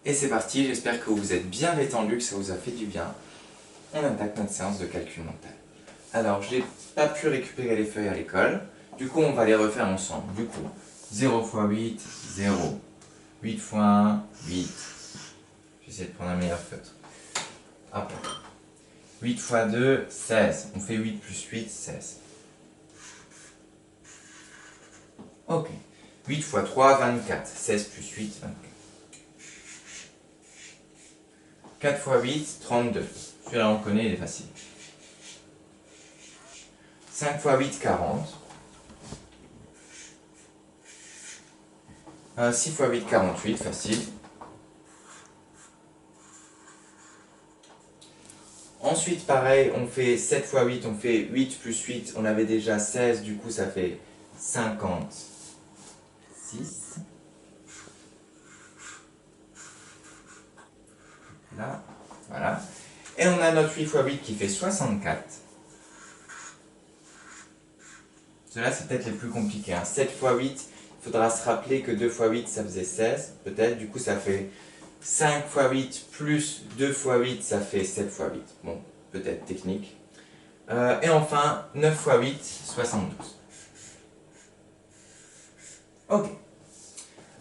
Et c'est parti, j'espère que vous êtes bien détendu, que ça vous a fait du bien. On attaque notre séance de calcul mental. Alors, j'ai pas pu récupérer les feuilles à l'école, du coup on va les refaire ensemble. Du coup, 0 x 8, 0. 8 x 1, 8. J'essaie de prendre un meilleur feutre. Hop. 8 x 2, 16. On fait 8 plus 8, 16. Ok. 8 x 3, 24. 16 plus 8, 24. 4 x 8, 32. Celui-là on connaît, il est facile. 5 x 8, 40. 6 x 8, 48, facile. Ensuite, pareil, on fait 7 x 8, on fait 8 plus 8, on avait déjà 16, du coup ça fait 56. Là, voilà. Et on a notre 8 x 8 qui fait 64. Ceux-là, c'est peut-être les plus compliqués. 7 x 8, il faudra se rappeler que 2 x 8, ça faisait 16, peut-être. Du coup, ça fait 5 x 8 plus 2 x 8, ça fait 7 x 8. Bon, peut-être technique. Et enfin, 9 x 8, 72. Ok.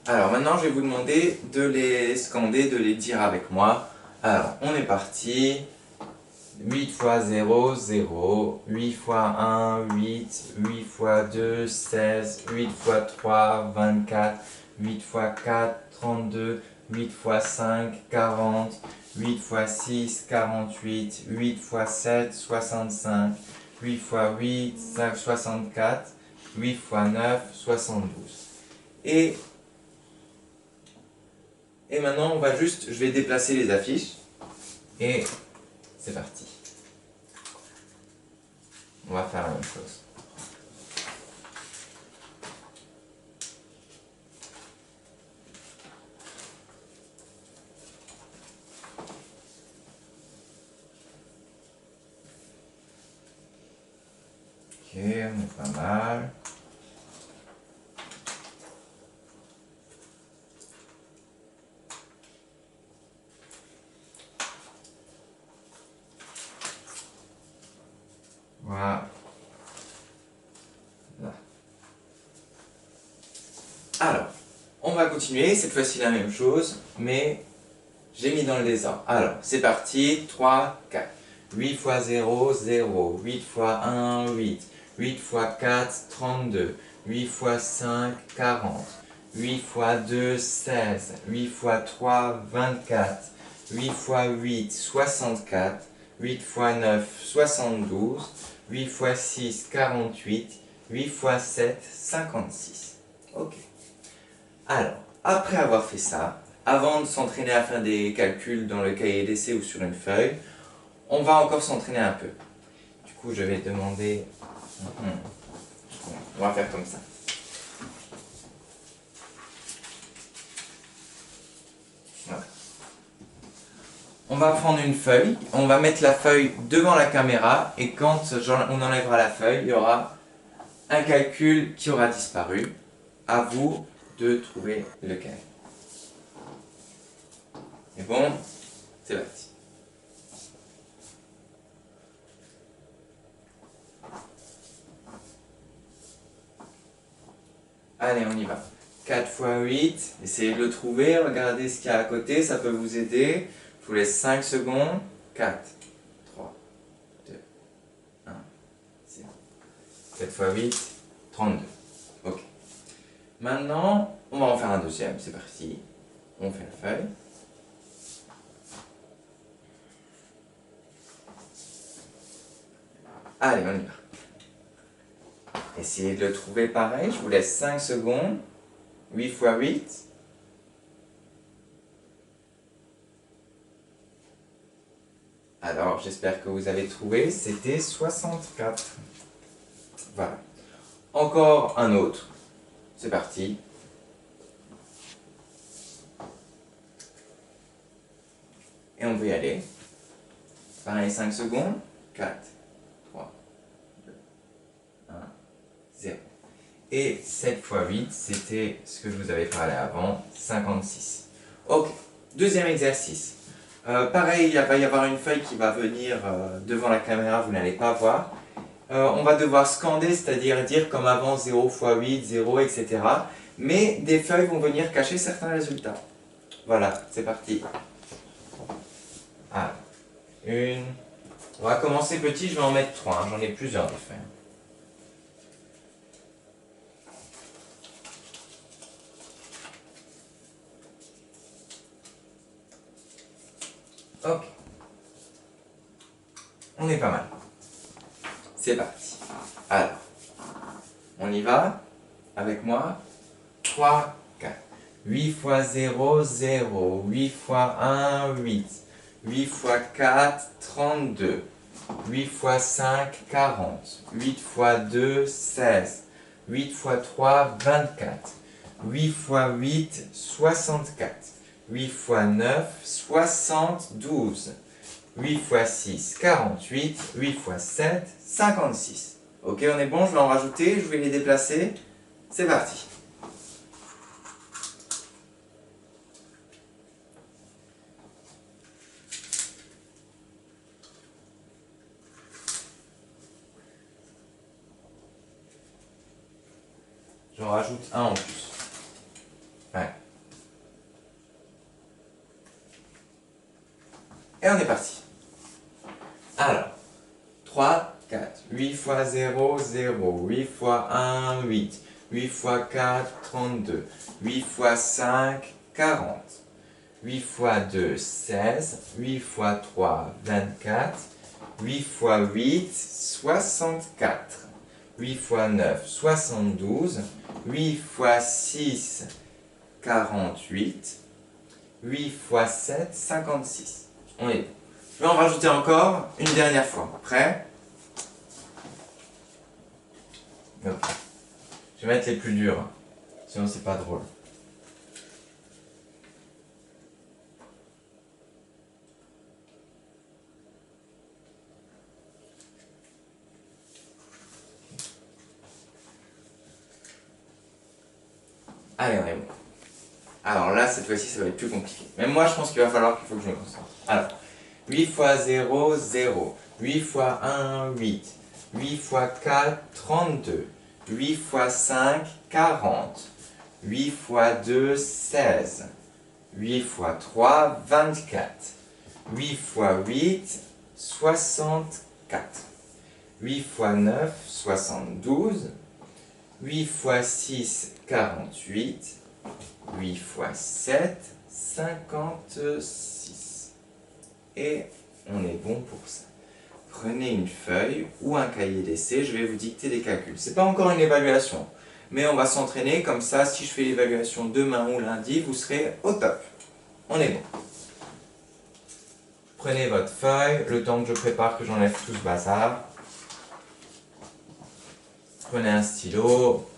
Alors maintenant, je vais vous demander de les scander, de les dire avec moi. Alors, on est parti. 8 x 0, 0. 8 x 1, 8. 8 x 2, 16. 8 x 3, 24. 8 x 4, 32. 8 x 5, 40. 8 x 6, 48. 8 x 7, 65. 8 x 8, 64. 8 x 9, 72. Et maintenant, je vais déplacer les affiches. Et c'est parti. On va faire la même chose. Ok, on est pas mal. Voilà. Là. Alors, on va continuer, cette fois-ci la même chose, mais j'ai mis dans le désordre. Alors, c'est parti, 3, 4. 8 x 0, 0. 8 x 1, 8. 8 x 4, 32. 8 x 5, 40. 8 x 2, 16. 8 x 3, 24. 8 x 8, 64. 8 x 9, 72. 8 x 6, 48. 8 x 7, 56. Ok. Alors, après avoir fait ça, avant de s'entraîner à faire des calculs dans le cahier d'essai ou sur une feuille, on va encore s'entraîner un peu. Du coup, je vais demander... On va faire comme ça. Voilà. On va prendre une feuille, on va mettre la feuille devant la caméra et quand on enlèvera la feuille, il y aura un calcul qui aura disparu. À vous de trouver lequel. Et bon, c'est parti. Allez, on y va. 4 x 8, essayez de le trouver, regardez ce qu'il y a à côté, ça peut vous aider. Je vous laisse 5 secondes. 4, 3, 2, 1, 0. 4 x 8, 32. Ok. Maintenant, on va en faire un deuxième, c'est parti. On fait la feuille. Allez, on y va. Essayez de le trouver pareil, je vous laisse 5 secondes. 8 x 8. Alors, j'espère que vous avez trouvé, c'était 64. Voilà. Encore un autre. C'est parti. Et on peut y aller. Pareil, 5 secondes. 4, 3, 2, 1, 0. Et 7 x 8, c'était ce que je vous avais parlé avant, 56. Ok. Deuxième exercice. Pareil, il va y avoir une feuille qui va venir devant la caméra, vous n'allez pas voir. On va devoir scander, c'est-à-dire dire comme avant 0 x 8, 0, etc. Mais des feuilles vont venir cacher certains résultats. Voilà, c'est parti. Alors, une. On va commencer petit, je vais en mettre 3, j'en ai plusieurs des feuilles. Ok. On est pas mal. C'est parti. Alors, on y va avec moi. 3, 4. 8 x 0, 0. 8 x 1, 8. 8 x 4, 32. 8 x 5, 40. 8 x 2, 16. 8 x 3, 24. 8 x 8, 64. 8 x 9, 72. 8 x 6, 48. 8 x 7, 56. Ok, on est bon, je vais en rajouter, je vais les déplacer. C'est parti. J'en rajoute un en plus. Ouais. Et on est parti. Alors, 3, 4, 8 x 0, 0, 8 x 1, 8, 8 x 4, 32, 8 x 5, 40, 8 x 2, 16, 8 x 3, 24, 8 x 8, 64, 8 x 9, 72, 8 x 6, 48, 8 x 7, 56. On est bon. Je vais en rajouter encore une dernière fois. Prêt? Ok. Je vais mettre les plus durs, sinon c'est pas drôle. Allez, on est bon. Alors là, cette fois-ci, ça va être plus compliqué. Même moi, je pense qu'il va falloir qu'il faut que je me concentre. Alors, 8 x 0, 0. 8 x 1, 8. 8 x 4, 32. 8 x 5, 40. 8 x 2, 16. 8 x 3, 24. 8 x 8, 64. 8 x 9, 72. 8 x 6, 48. 8 x 7, 56. Et on est bon pour ça. Prenez une feuille ou un cahier d'essai, je vais vous dicter des calculs. C'est pas encore une évaluation, mais on va s'entraîner comme ça. Si je fais l'évaluation demain ou lundi, vous serez au top. On est bon. Prenez votre feuille, le temps que je prépare, que j'enlève tout ce bazar. Prenez un stylo.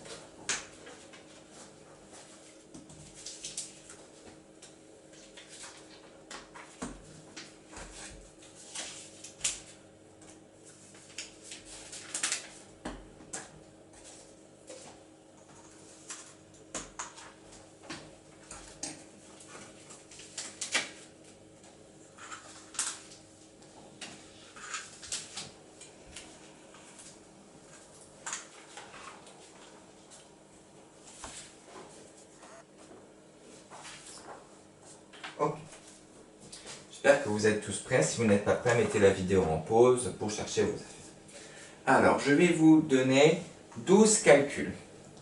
Ok. J'espère que vous êtes tous prêts. Si vous n'êtes pas prêts, mettez la vidéo en pause pour chercher vos affaires. Alors, je vais vous donner 12 calculs.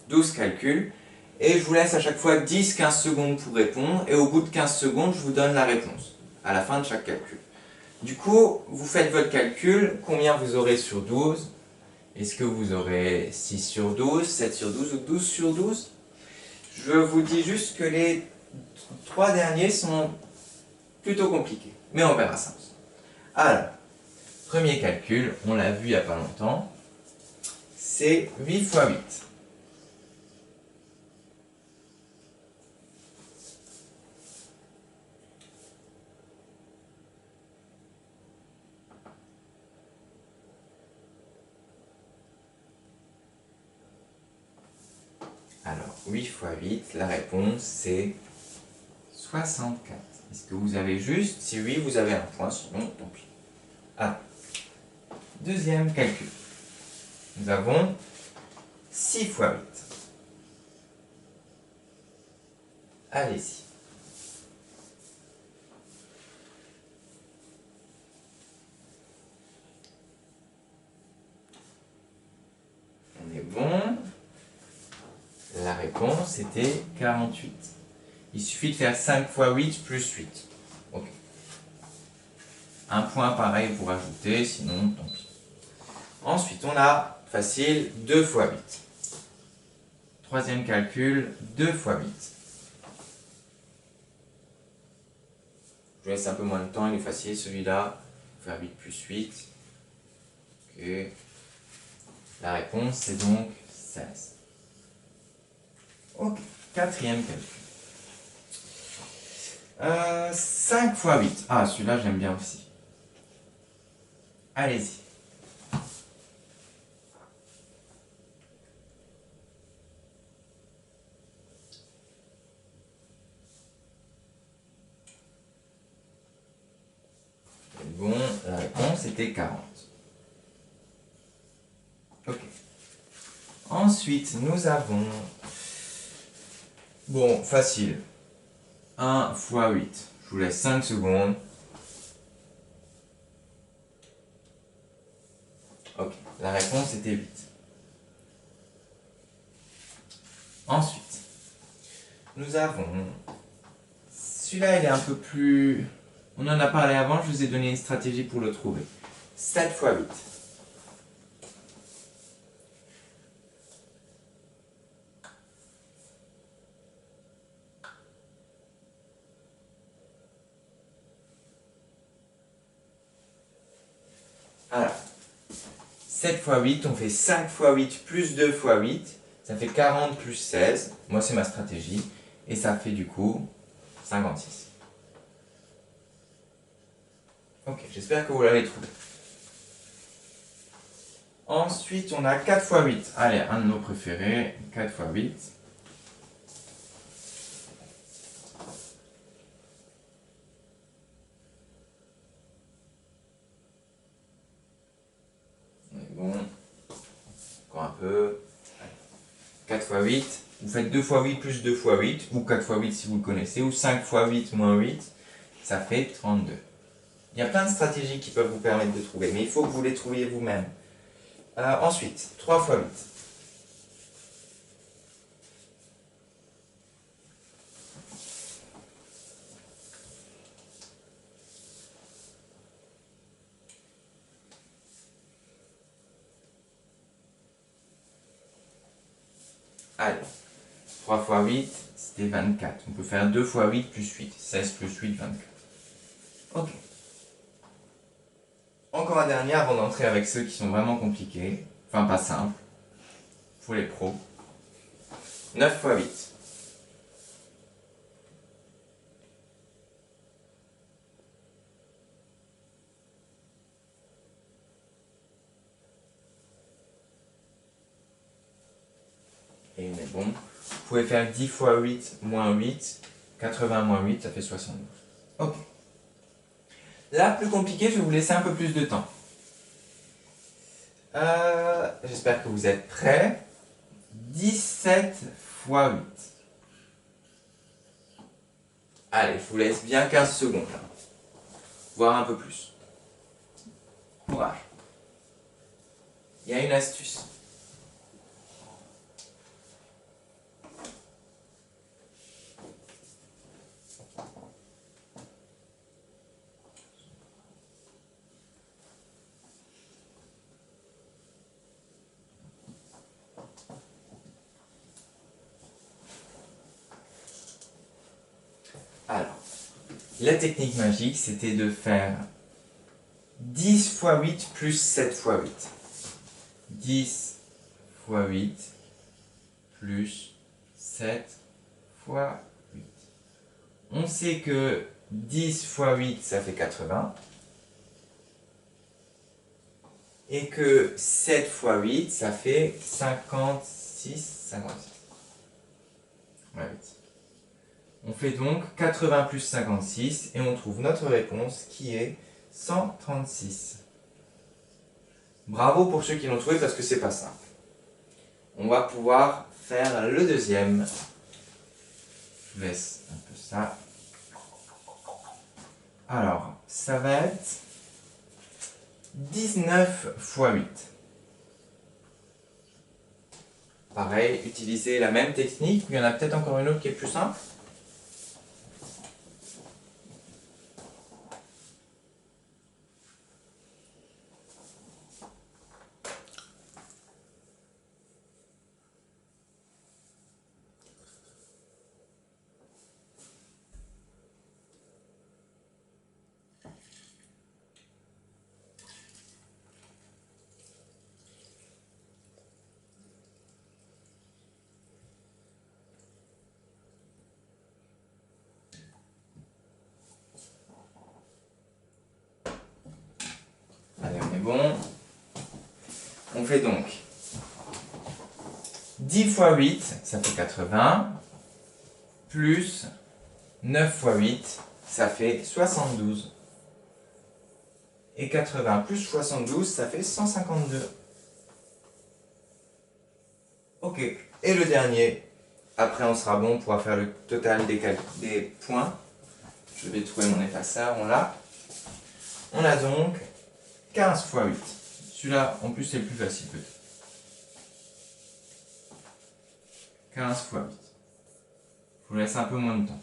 12 calculs. Et je vous laisse à chaque fois 10-15 secondes pour répondre. Et au bout de 15 secondes, je vous donne la réponse. À la fin de chaque calcul. Du coup, vous faites votre calcul. Combien vous aurez sur 12? Est-ce que vous aurez 6 sur 12, 7 sur 12 ou 12 sur 12? Je vous dis juste que les 3 derniers sont plutôt compliqués. Mais on verra ça. Alors, premier calcul, on l'a vu il n'y a pas longtemps. C'est 8 x 8. Alors, 8 x 8, la réponse c'est 64. Est-ce que vous avez juste? Si oui, vous avez un point, sinon, tant pis. Alors, deuxième calcul. Nous avons 6 fois 8. Allez-y. On est bon. La réponse était 48. Il suffit de faire 5 fois 8 plus 8. Ok. Un point pareil pour ajouter, sinon tant pis. Ensuite, on a, facile, 2 fois 8. Troisième calcul, 2 fois 8. Je laisse un peu moins de temps, il est facile celui-là. Faire 8 plus 8. Ok. La réponse, c'est donc 16. Ok. Quatrième calcul. 5 fois 8. Ah, celui-là, j'aime bien aussi. Allez-y. Bon, la réponse était 40. Ok. Ensuite, nous avons... Bon, facile. 1 fois 8. Je vous laisse 5 secondes. Ok, la réponse était 8. Ensuite, nous avons... Celui-là, il est un peu plus... On en a parlé avant, je vous ai donné une stratégie pour le trouver. 7 fois 8. Alors, 7 fois 8, on fait 5 fois 8 plus 2 fois 8. Ça fait 40 plus 16. Moi, c'est ma stratégie. Et ça fait du coup 56. Ok, j'espère que vous l'avez trouvé. Ensuite, on a 4 fois 8. Allez, un de nos préférés. 4 fois 8. On est bon. Encore un peu. 4 fois 8. Vous faites 2 fois 8 plus 2 fois 8. Ou 4 fois 8 si vous le connaissez. Ou 5 fois 8 moins 8. Ça fait 32. Il y a plein de stratégies qui peuvent vous permettre de trouver. Mais il faut que vous les trouviez vous-même. Ensuite, 3 fois 8. Allez, 3 fois 8, c'était 24. On peut faire 2 fois 8 plus 8. 16 plus 8, 24. Ok. Encore un dernier avant d'entrer avec ceux qui sont vraiment compliqués. Enfin, pas simples. Pour les pros. 9 fois 8. Et on est bon. Vous pouvez faire 10 fois 8 moins 8. 80 moins 8, ça fait 72. Ok. Là, plus compliqué, je vais vous laisser un peu plus de temps. J'espère que vous êtes prêts. 17 fois 8. Allez, je vous laisse bien 15 secondes. Là. Voire un peu plus. Courage. Il y a une astuce. Alors, la technique magique, c'était de faire 10 fois 8 plus 7 fois 8. 10 fois 8 plus 7 fois 8. On sait que 10 fois 8, ça fait 80. Et que 7 fois 8, ça fait 56. 56. Ouais, 8. On fait donc 80 plus 56 et on trouve notre réponse qui est 136. Bravo pour ceux qui l'ont trouvé parce que c'est pas simple. On va pouvoir faire le deuxième. Je laisse un peu ça. Alors, ça va être 19 fois 8. Pareil, utilisez la même technique, mais il y en a peut-être encore une autre qui est plus simple. Allez, on est bon. On fait donc 10 fois 8, ça fait 80, plus 9 fois 8, ça fait 72. Et 80 plus 72, ça fait 152. Ok. Et le dernier, après on sera bon, on pourra faire le total des points. Je vais trouver mon effaceur, on l'a. On a donc 15 fois 8. Celui-là, en plus, c'est le plus facile peut-être. 15 fois 8. Je vous laisse un peu moins de temps.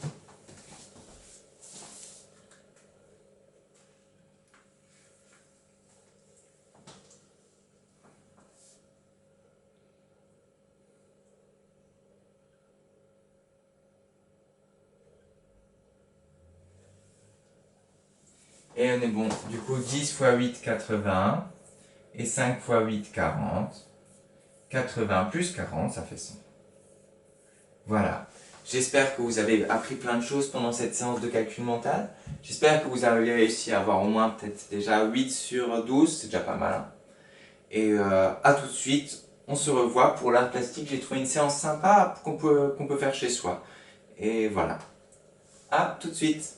Et on est bon. Du coup, 10 fois 8, 80. Et 5 fois 8, 40. 80 plus 40, ça fait 100. Voilà. J'espère que vous avez appris plein de choses pendant cette séance de calcul mental. J'espère que vous avez réussi à avoir au moins peut-être déjà 8 sur 12, c'est déjà pas mal. Hein. Et à tout de suite, on se revoit pour l'art plastique. J'ai trouvé une séance sympa qu'on peut faire chez soi. Et voilà. À tout de suite.